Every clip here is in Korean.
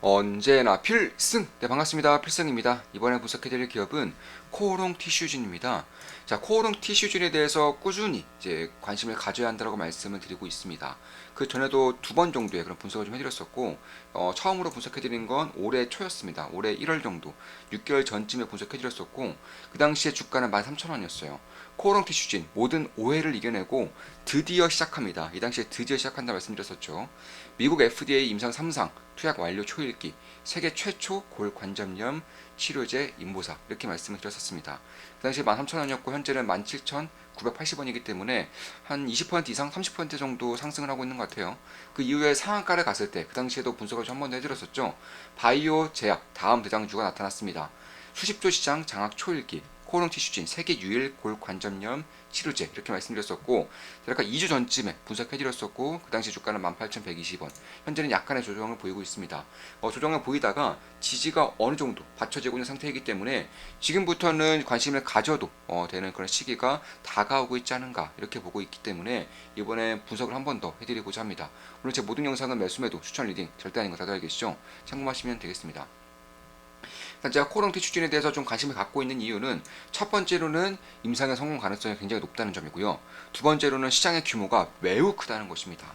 언제나 필승! 네, 반갑습니다. 필승입니다. 이번에 분석해드릴 기업은 코오롱 티슈진입니다. 자, 코오롱 티슈진에 대해서 꾸준히 이제 관심을 가져야 한다고 말씀을 드리고 있습니다. 그 전에도 두 번 정도의 그런 분석을 좀 해드렸었고, 처음으로 분석해드린 건 올해 초였습니다. 올해 1월 정도, 6개월 전쯤에 분석해드렸었고, 그 당시에 주가는 13,000원이었어요. 코오롱 티슈진, 모든 오해를 이겨내고 드디어 시작합니다. 이 당시에 드디어 시작한다 말씀드렸었죠. 미국 FDA 임상 3상, 투약 완료 초일기, 세계 최초 골관절염 치료제 인보사 이렇게 말씀을 드렸었습니다. 그 당시에 13,000원이었고 현재는 17,980원이기 때문에 한 20% 이상 30% 정도 상승을 하고 있는 것 같아요. 그 이후에 상한가를 갔을 때 그 당시에도 분석을 좀 한 번 해드렸었죠. 바이오 제약 다음 대장주가 나타났습니다. 수십조 시장 장악 초일기 코오롱 티슈진 세계 유일 골관절염 치료제 이렇게 말씀드렸었고 대략 2주 전쯤에 분석해드렸었고 그 당시 주가는 18,120원 현재는 약간의 조정을 보이고 있습니다. 조정을 보이다가 지지가 어느 정도 받쳐지고 있는 상태이기 때문에 지금부터는 관심을 가져도 되는 그런 시기가 다가오고 있지 않은가 이렇게 보고 있기 때문에 이번에 분석을 한 번 더 해드리고자 합니다. 물론 제 모든 영상은 매수매도 추천 리딩 절대 아닌 거 다들 알겠죠? 참고하시면 되겠습니다. 제가 코오롱 티슈진에 대해서 좀 관심을 갖고 있는 이유는 첫 번째로는 임상의 성공 가능성이 굉장히 높다는 점이고요. 두 번째로는 시장의 규모가 매우 크다는 것입니다.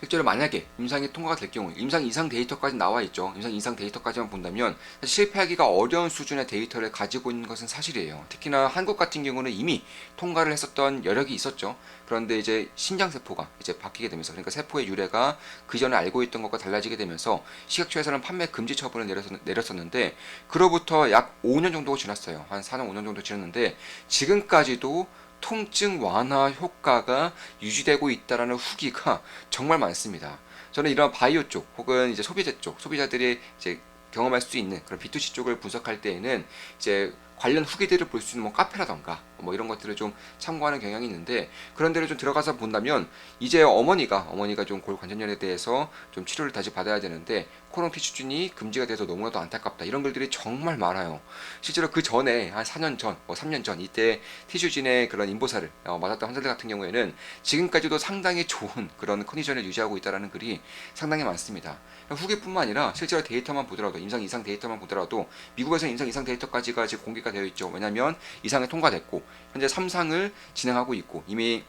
실제로 만약에 임상이 통과가 될 경우 임상 이상 데이터까지 나와 있죠. 임상 이상 데이터까지만 본다면 실패하기가 어려운 수준의 데이터를 가지고 있는 것은 사실이에요. 특히나 한국 같은 경우는 이미 통과를 했었던 여력이 있었죠. 그런데 이제 신장세포가 이제 바뀌게 되면서 그러니까 세포의 유래가 그 전에 알고 있던 것과 달라지게 되면서 식약처에서는 판매 금지 처분을 내렸었는데 그로부터 약 5년 정도가 지났어요. 한 4년 5년 정도 지났는데 지금까지도 통증 완화 효과가 유지되고 있다라는 후기가 정말 많습니다. 저는 이런 바이오 쪽 혹은 이제 소비자 쪽 소비자들이 이제 경험할 수 있는 그런 B2C 쪽을 분석할 때에는 이제 관련 후기들을 볼 수 있는 뭐 카페라던가 뭐 이런 것들을 좀 참고하는 경향이 있는데 그런 데를 좀 들어가서 본다면 이제 어머니가 좀 골관절염에 대해서 좀 치료를 다시 받아야 되는데 코오롱 티슈진이 금지가 돼서 너무나도 안타깝다 이런 글들이 정말 많아요. 실제로 그 전에 한 4년 전, 3년 전 이때 티슈진의 그런 인보사를 맞았던 환자들 같은 경우에는 지금까지도 상당히 좋은 그런 컨디션을 유지하고 있다는 글이 상당히 많습니다. 후기뿐만 아니라 실제로 데이터만 보더라도 임상 이상 데이터만 보더라도 미국에서 임상 이상 데이터까지가 지금 공개가 되어 있죠. 왜냐하면 이상이 통과됐고 현재 3상을 진행하고 있고 이미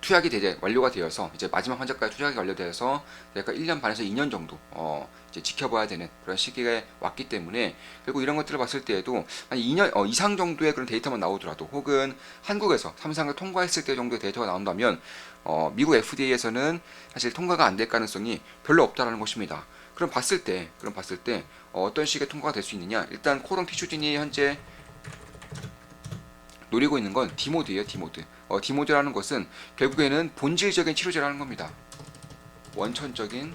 투약이 이제 완료가 되어서 이제 마지막 환자까지 투약이 완료되어서 그러니까 1년 반에서 2년 정도 이제 지켜봐야 되는 그런 시기가 왔기 때문에 그리고 이런 것들을 봤을 때에도 한 2년 이상 정도의 그런 데이터만 나오더라도 혹은 한국에서 3상을 통과했을 때 정도의 데이터가 나온다면 미국 FDA에서는 사실 통과가 안 될 가능성이 별로 없다라는 것입니다. 그럼 봤을 때 어떤 식의 통과가 될 수 있느냐? 일단 코오롱 티슈진이 현재 노리고 있는 건 D모드예요, D모드. D모드라는 것은 결국에는 본질적인 치료제라는 겁니다. 원천적인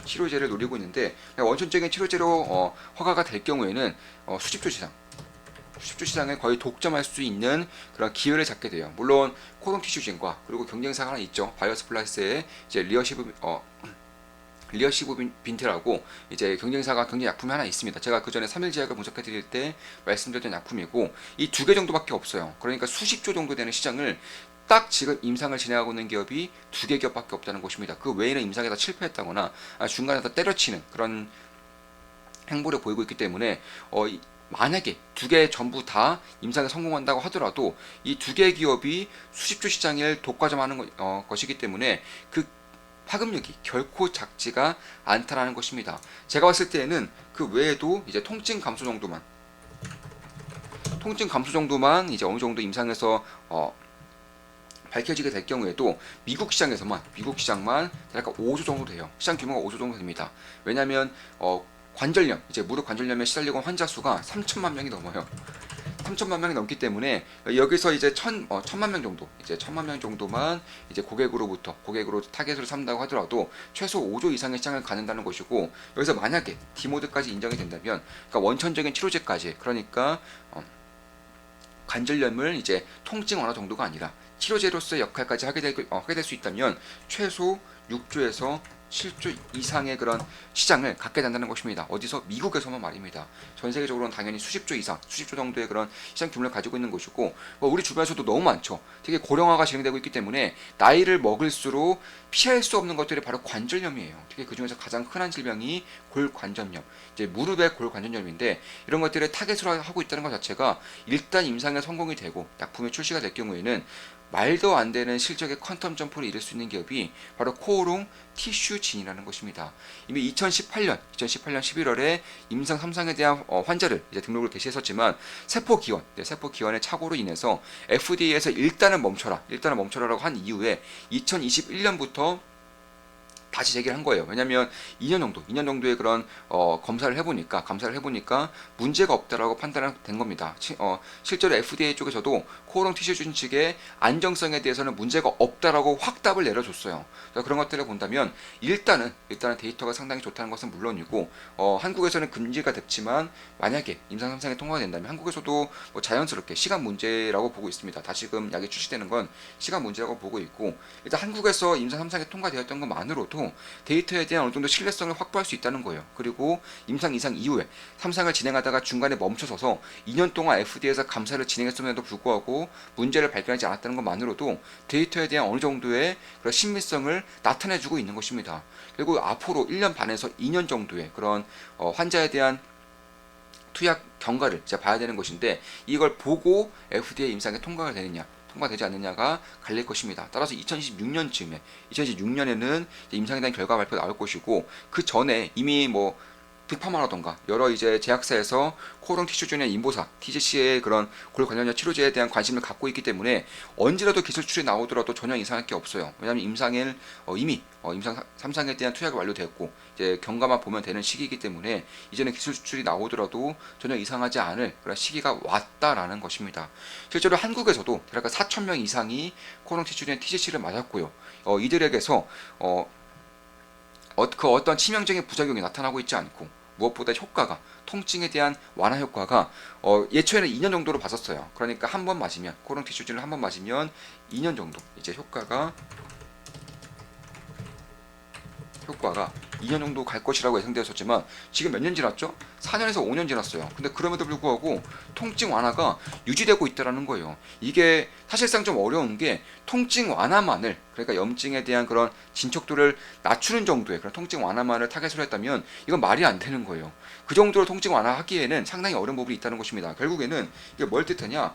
치료제를 노리고 있는데 원천적인 치료제로 허가가 될 경우에는 수집조 시장을 거의 독점할 수 있는 그런 기회를 잡게 돼요. 물론 코오롱 티슈진과 그리고 경쟁사가 하나 있죠. 바이오스 플러스의 이제 리어시브 빈트라고 이제 경쟁사가 경쟁 약품이 하나 있습니다. 제가 그 전에 3일 제약을 분석해 드릴 때 말씀드렸던 약품이고 이 두 개 정도밖에 없어요. 그러니까 수십조 정도 되는 시장을 딱 지금 임상을 진행하고 있는 기업이 두 개 기업밖에 없다는 것입니다. 그 외에는 임상에 다 실패했다거나 중간에 다 때려치는 그런 행보를 보이고 있기 때문에 만약에 두 개 전부 다 임상에 성공한다고 하더라도 이 두 개 기업이 수십조 시장을 독과점하는 것이기 때문에 그 파급력이 결코 작지가 않다라는 것입니다. 제가 봤을 때에는 그 외에도 이제 통증 감소 정도만 이제 어느 정도 임상에서 밝혀지게 될 경우에도 미국 시장만 대략 5조 정도 돼요. 시장 규모가 5조 정도 됩니다. 왜냐하면 관절염, 이제 무릎 관절염에 시달리고 온 환자 수가 3천만 명이 넘어요. 3천만 명이 넘기 때문에 여기서 이제 1천만 명 정도, 이제 1천만 명 정도만 이제 고객으로 타겟으로 삼는다고 하더라도 최소 5조 이상의 시장을 가는다는 것이고 여기서 만약에 D모드까지 인정이 된다면 그러니까 원천적인 치료제까지 그러니까 관절염을 이제 통증 완화 정도가 아니라 치료제로서의 역할까지 하게 될 수 있다면 최소 6조에서 7조 이상의 그런 시장을 갖게 된다는 것입니다. 어디서? 미국에서만 말입니다. 전 세계적으로는 당연히 수십조 이상, 수십조 정도의 그런 시장 규모를 가지고 있는 것이고, 우리 주변에서도 너무 많죠. 되게 고령화가 진행되고 있기 때문에 나이를 먹을수록 피할 수 없는 것들이 바로 관절염이에요. 특히 그 중에서 가장 흔한 질병이 골관절염, 이제 무릎의 골관절염인데, 이런 것들을 타겟으로 하고 있다는 것 자체가 일단 임상에 성공이 되고 약품이 출시가 될 경우에는 말도 안 되는 실적의 퀀텀 점프를 이룰 수 있는 기업이 바로 코오롱 티슈진이라는 것입니다. 이미 2018년 11월에 임상 3상에 대한 환자를 이제 등록을 개시했었지만 세포 기원의 착오로 인해서 FDA에서 일단은 멈춰라라고 한 이후에 2021년부터 다시 제기를 한 거예요. 왜냐하면 2년 정도의 그런 감사를 해보니까 문제가 없다라고 판단된 겁니다. 실제로 FDA 쪽에서도 코오롱 티슈진 측의 안정성에 대해서는 문제가 없다라고 확답을 내려줬어요. 그런 것들을 본다면 일단은 데이터가 상당히 좋다는 것은 물론이고, 한국에서는 금지가 됐지만 만약에 임상 3상에 통과가 된다면 한국에서도 뭐 자연스럽게 시간 문제라고 보고 있습니다. 다시금 약이 출시되는 건 시간 문제라고 보고 있고, 일단 한국에서 임상 3상에 통과되었던 것만으로도 데이터에 대한 어느 정도 신뢰성을 확보할 수 있다는 거예요. 그리고 임상 2상 이후에 3상을 진행하다가 중간에 멈춰서서 2년 동안 FDA에서 감사를 진행했음에도 불구하고 문제를 발견하지 않았다는 것만으로도 데이터에 대한 어느 정도의 그런 신뢰성을 나타내주고 있는 것입니다. 그리고 앞으로 1년 반에서 2년 정도의 그런 환자에 대한 투약 경과를 이제 봐야 되는 것인데, 이걸 보고 FDA 임상에 통과되지 않느냐가 갈릴 것입니다. 따라서 2026년에는 임상에 대한 결과 발표 나올 것이고, 그 전에 이미 뭐 빅파마라던가 여러 이제 제약사에서 코오롱 티슈진의 인보사, TGC의 그런 골 관련자 치료제에 대한 관심을 갖고 있기 때문에 언제라도 기술 출이 나오더라도 전혀 이상할 게 없어요. 왜냐하면 이미 임상 3상에 대한 투약이 완료되었고 이제 경과만 보면 되는 시기이기 때문에 이제는 기술 수출이 나오더라도 전혀 이상하지 않을 그런 시기가 왔다라는 것입니다. 실제로 한국에서도 대략 4,000명 이상이 코오롱 티슈진 TGC를 맞았고요. 이들에게서 그 어떤 치명적인 부작용이 나타나고 있지 않고, 무엇보다 통증에 대한 완화 효과가 예초에는 2년 정도로 봤었어요. 그러니까 한 번 마시면, 코오롱 티슈진을 한 번 마시면 2년 정도 이제 효과가 2년 정도 갈 것이라고 예상되었었지만 지금 몇 년 지났죠? 4년에서 5년 지났어요. 근데 그럼에도 불구하고 통증 완화가 유지되고 있다는 거예요. 이게 사실상 좀 어려운 게, 통증 완화만을, 그러니까 염증에 대한 그런 진척도를 낮추는 정도의 그런 통증 완화만을 타겟으로 했다면 이건 말이 안 되는 거예요. 그 정도로 통증 완화하기에는 상당히 어려운 부분이 있다는 것입니다. 결국에는 이게 뭘 뜻하냐?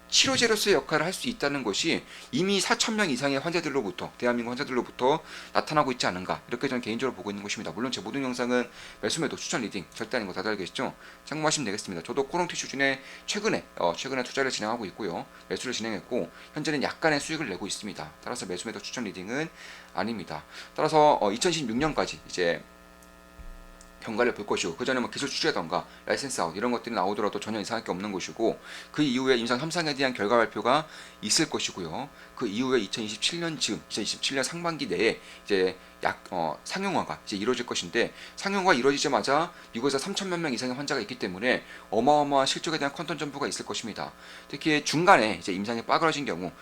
치료제로서의 역할을 할 수 있다는 것이 이미 4,000명 이상의 환자들로부터, 대한민국 환자들로부터 나타나고 있지 않은가, 이렇게 저는 개인적으로 보고 있는 것입니다. 물론 제 모든 영상은 매수매도 추천 리딩 절대 아닌 거 다들 알겠죠? 참고하시면 되겠습니다. 저도 코오롱 티슈진에 최근에 투자를 진행하고 있고요. 매수를 진행했고 현재는 약간의 수익을 내고 있습니다. 따라서 매수매도 추천 리딩은 아닙니다. 따라서 2016년까지 이제 경과를 볼 것이고, 그 전에 뭐 기술 추진이라던가 라이센스 아웃 이런 것들이 나오더라도 전혀 이상할 게 없는 것이고, 그 이후에 임상 3상에 대한 결과 발표가 있을 것이고요. 그 이후에 2027년 상반기 내에 이제 상용화가 이제 이루어질 것인데, 상용화 이루어지자마자 미국에서 3천만 명 이상의 환자가 있기 때문에 어마어마한 실적에 대한 퀀텀 점프가 있을 것입니다. 특히 중간에 이제 임상이 빠그러진 경우,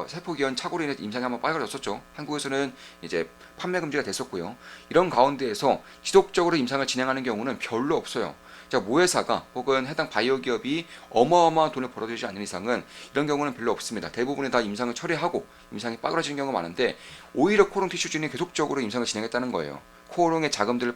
세포기원 착오로 인해 임상이 한번 빠그러졌었죠. 한국에서는 이제 판매 금지가 됐었고요. 이런 가운데에서 지속적으로 임상을 진행하는 경우는 별로 없어요. 모회사가 혹은 해당 바이오 기업이 어마어마한 돈을 벌어들이지 않는 이상은 이런 경우는 별로 없습니다. 대부분이 다 임상을 처리하고 임상이 빠그러지는 경우가 많은데, 오히려 코오롱 티슈진이 계속적으로 임상을 진행했다는 거예요. 코오롱의 자금들을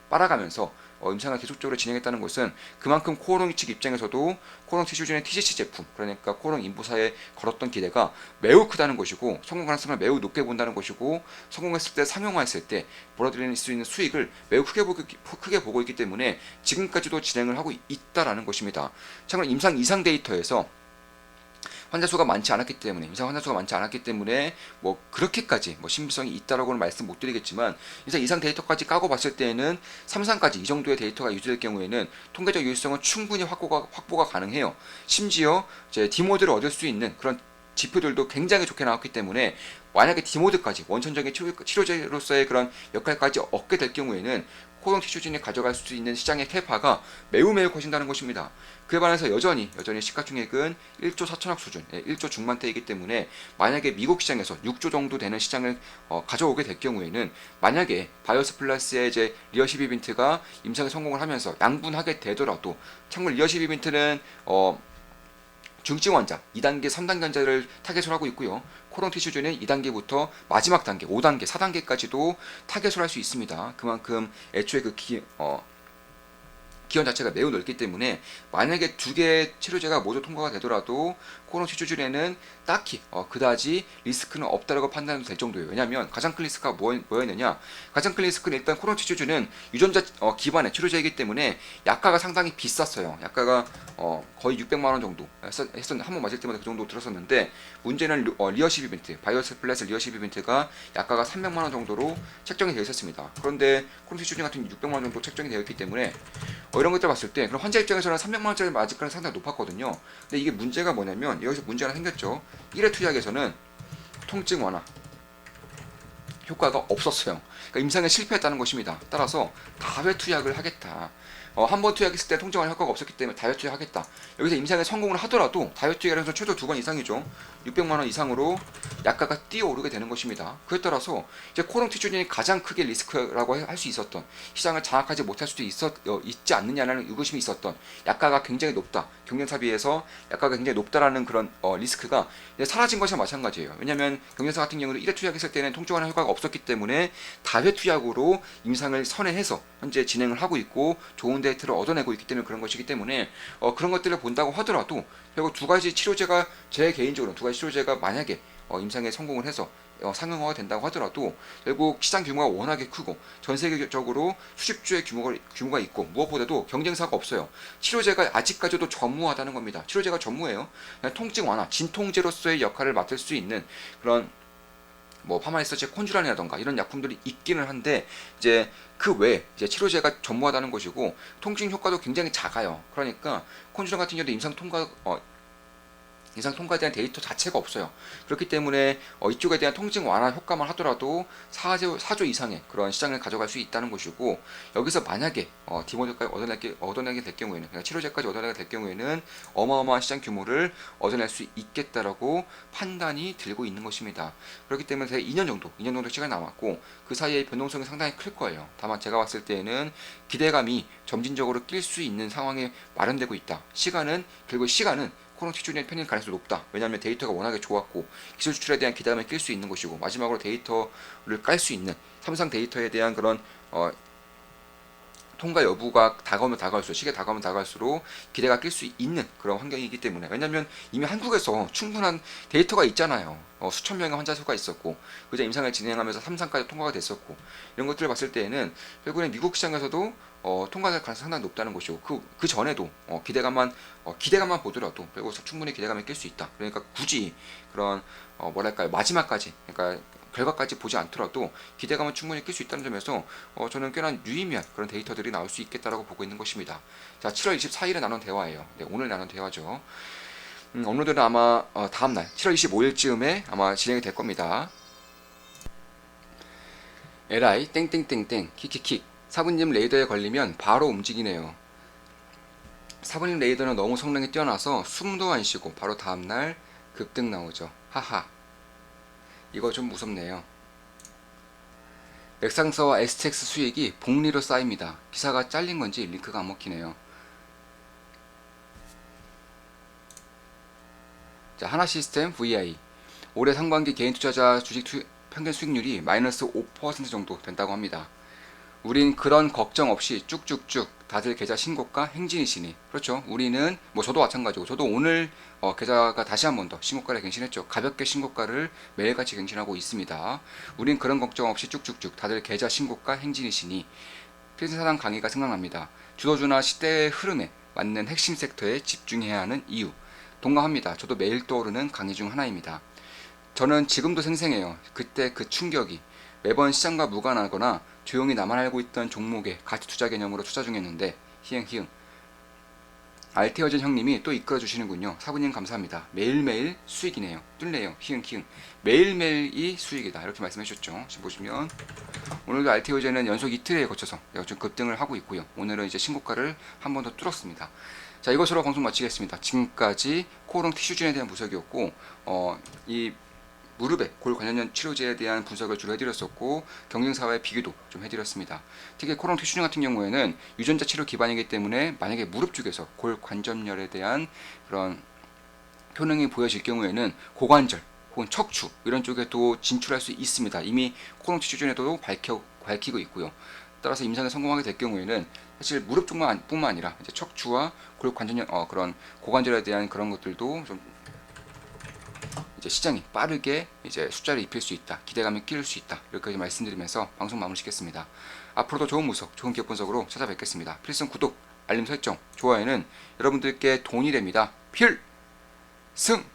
빨아가면서 임상을 계속적으로 진행했다는 것은 그만큼 코오롱 측 입장에서도 코오롱 티슈진의 TGC 제품, 그러니까 코오롱 인보사에 걸었던 기대가 매우 크다는 것이고, 성공 가능성을 매우 높게 본다는 것이고, 성공했을 때, 상용화했을 때 벌어들일 수 있는 수익을 매우 크게 보고 있기 때문에 지금까지도 진행을 하고 있다라는 것입니다. 참고로 임상 2상 데이터에서 임상 환자 수가 많지 않았기 때문에 뭐 그렇게까지 신빙성이 있다라고는 말씀 못 드리겠지만, 임상 이상 데이터까지 까고 봤을 때에는 3상까지 이 정도의 데이터가 유지될 경우에는 통계적 유효성은 충분히 확보가 가능해요. 심지어 이제 디모드를 얻을 수 있는 그런 지표들도 굉장히 좋게 나왔기 때문에, 만약에 디모드까지 원천적인 치료제로서의 그런 역할까지 얻게 될 경우에는 코롱 티슈진이 가져갈 수 있는 시장의 캐파가 매우 커진다는 것입니다. 그에 반해서 여전히 시가총액은 1조 4천억 수준, 1조 중반대이기 때문에 만약에 미국 시장에서 6조 정도 되는 시장을 가져오게 될 경우에는 만약에 바이오스 플러스의 이제 리어십 이벤트가 임상에 성공을 하면서 양분하게 되더라도 참고로 리어십 이벤트는 중증 환자 2단계, 3단계 환자를 타겟으로 하고 있고요. 코롱 티슈준은 2단계부터 마지막 단계, 5단계, 4단계까지도 타겟으로 할 수 있습니다. 그만큼 애초에 그 기원 자체가 매우 넓기 때문에 만약에 두 개의 치료제가 모두 통과가 되더라도 코롱 티슈준에는 딱히 그다지 리스크는 없다라고 판단해도 될 정도예요. 왜냐하면 가장 큰 리스크가 뭐였느냐? 가장 큰 리스크는 일단 코롱 티슈준은 유전자 기반의 치료제이기 때문에 약가가 상당히 비쌌어요. 약가가 거의 600만 원 정도 한 번 맞을 때마다 그 정도 들었었는데 문제는 리어십 이벤트, 바이오스 플러스 리어십 이벤트가 약가가 300만 원 정도로 책정이 되어 있었습니다. 그런데 코롱 티슈준 같은 600만 원 정도 책정이 되어 있기 때문에 이런 것들 봤을 때 그럼 환자 입장에서는 300만 원짜리 맞을 가능성이 상당히 높았거든요. 근데 이게 문제가 뭐냐면 여기서 문제가 생겼죠. 1회 투약에서는 통증 완화 효과가 없었어요. 그러니까 임상에 실패했다는 것입니다. 따라서 다회 투약을 하겠다. 한 번 투약했을 때 통증 완화 효과가 없었기 때문에 다회 투약하겠다. 여기서 임상에 성공을 하더라도 다회 투약을 해서 최소 2번 이상이죠. 600만 원 이상으로 약가가 뛰어오르게 되는 것입니다. 그에 따라서 이제 코롱 티슈진이 가장 크게 리스크라고 할 수 있었던 시장을 장악하지 못할 수도 있지 않느냐라는 의구심이 있었던 약가가 굉장히 높다. 경쟁사 비해서 약가가 굉장히 높다라는 그런 리스크가 이제 사라진 것이랑 마찬가지예요. 왜냐하면 경쟁사 같은 경우는 1회 투약했을 때는 통증 완화 효과가 없었기 때문에 다회 투약으로 임상을 선회해서 현재 진행을 하고 있고 좋은 데이터를 얻어내고 있기 때문에 그런 것이기 때문에 그런 것들을 본다고 하더라도 결국 두 가지 치료제가 제 개인적으로 두 가지 치료제가 만약에 임상에 성공을 해서 상용화가 된다고 하더라도 결국 시장 규모가 워낙에 크고 전 세계적으로 수십조의 규모가 있고 무엇보다도 경쟁사가 없어요. 치료제가 아직까지도 전무하다는 겁니다. 치료제가 전무해요. 통증 완화, 진통제로서의 역할을 맡을 수 있는 그런 파마리서치의 콘주란이라던가 이런 약품들이 있기는 한데 이제 그 외에 이제 치료제가 전무하다는 것이고 통증 효과도 굉장히 작아요. 그러니까 콘주란 같은 경우도 임상 통과에 대한 데이터 자체가 없어요. 그렇기 때문에 이쪽에 대한 통증 완화 효과만 하더라도 4조 이상의 그런 시장을 가져갈 수 있다는 것이고 여기서 만약에 디모델까지 얻어내게 될 경우에는 그러니까 치료제까지 얻어내게 될 경우에는 어마어마한 시장 규모를 얻어낼 수 있겠다라고 판단이 들고 있는 것입니다. 그렇기 때문에 2년 정도 시간이 남았고 그 사이에 변동성이 상당히 클 거예요. 다만 제가 봤을 때에는 기대감이 점진적으로 낄 수 있는 상황에 마련되고 있다. 결국 시간은 코롱 티슈진의 편일 가능성이 높다. 왜냐하면 데이터가 워낙에 좋았고 기술 추출에 대한 기대감을 낄 수 있는 것이고 마지막으로 데이터를 깔 수 있는 삼상 데이터에 대한 그런 통과 여부가 시기가 다가오면 다가갈수록 기대가 낄 수 있는 그런 환경이기 때문에 왜냐하면 이미 한국에서 충분한 데이터가 있잖아요. 수천 명의 환자 수가 있었고 그저 임상을 진행하면서 3상까지 통과가 됐었고 이런 것들을 봤을 때에는 결국엔 미국 시장에서도 통과될 가능성이 상당히 높다는 것이고 그 전에도 기대감만 보더라도 결국 충분히 기대감을 낄 수 있다. 그러니까 굳이 그런 마지막까지 그러니까 결과까지 보지 않더라도 기대감은 충분히 낄 수 있다는 점에서 저는 꽤나 유의미한 그런 데이터들이 나올 수 있겠다라고 보고 있는 것입니다. 자, 7월 24일에 나눈 대화예요. 네, 오늘 나눈 대화죠. 업로드는 아마 다음날 7월 25일쯤에 아마 진행이 될 겁니다. LI 땡땡땡땡 킥킥킥 사부님 레이더에 걸리면 바로 움직이네요. 사부님 레이더는 너무 성능이 뛰어나서 숨도 안 쉬고 바로 다음날 급등 나오죠. 하하. 이거 좀 무섭네요. 맥상서와 STX 수익이 복리로 쌓입니다. 기사가 잘린 건지 링크가 안 먹히네요. 자, 하나시스템 VI 올해 상반기 개인 투자자 주식 평균 수익률이 마이너스 5% 정도 된다고 합니다. 우린 그런 걱정 없이 쭉쭉쭉 다들 계좌 신고가 행진이시니 그렇죠. 우리는 저도 마찬가지고 저도 오늘 계좌가 다시 한 번 더 신고가를 갱신했죠. 가볍게 신고가를 매일같이 갱신하고 있습니다. 우린 그런 걱정 없이 쭉쭉쭉 다들 계좌 신고가 행진이시니 필승사당 강의가 생각납니다. 주도주나 시대의 흐름에 맞는 핵심 섹터에 집중해야 하는 이유 동감합니다. 저도 매일 떠오르는 강의 중 하나입니다. 저는 지금도 생생해요. 그때 그 충격이 매번 시장과 무관하거나 조용히 나만 알고 있던 종목에 가치 투자 개념으로 투자 중이었는데 히응 알테어전 형님이 또 이끌어 주시는군요. 사부님 감사합니다. 매일매일 수익이네요. 뚫네요. 히응 매일매일이 수익이다. 이렇게 말씀해 주셨죠. 지금 보시면 오늘도 알테오젠은 연속 이틀에 거쳐서 좀 급등을 하고 있고요. 오늘은 이제 신고가를 한 번 더 뚫었습니다. 자, 이것으로 방송 마치겠습니다. 지금까지 코오롱 티슈진에 대한 분석이었고, 이 무릎에 골 관련된 치료제에 대한 분석을 주로 해드렸었고, 경쟁사와의 비교도 좀 해드렸습니다. 특히 코오롱 티슈진 같은 경우에는 유전자 치료 기반이기 때문에 만약에 무릎 쪽에서 골 관절염에 대한 그런 효능이 보여질 경우에는 고관절 혹은 척추 이런 쪽에도 진출할 수 있습니다. 이미 코오롱 티슈진에도 밝히고 있고요. 따라서 임상에 성공하게 될 경우에는 사실 무릎 뿐만 아니라 이제 척추와 골 관절 그런 고관절에 대한 그런 것들도 좀 이제 시장이 빠르게 이제 숫자를 입힐 수 있다, 기대감을 끼울 수 있다, 이렇게 말씀드리면서 방송 마무리 짓겠습니다. 앞으로도 좋은 분석, 좋은 기업 분석으로 찾아뵙겠습니다. 필승 구독, 알림 설정, 좋아요는 여러분들께 돈이 됩니다. 필승!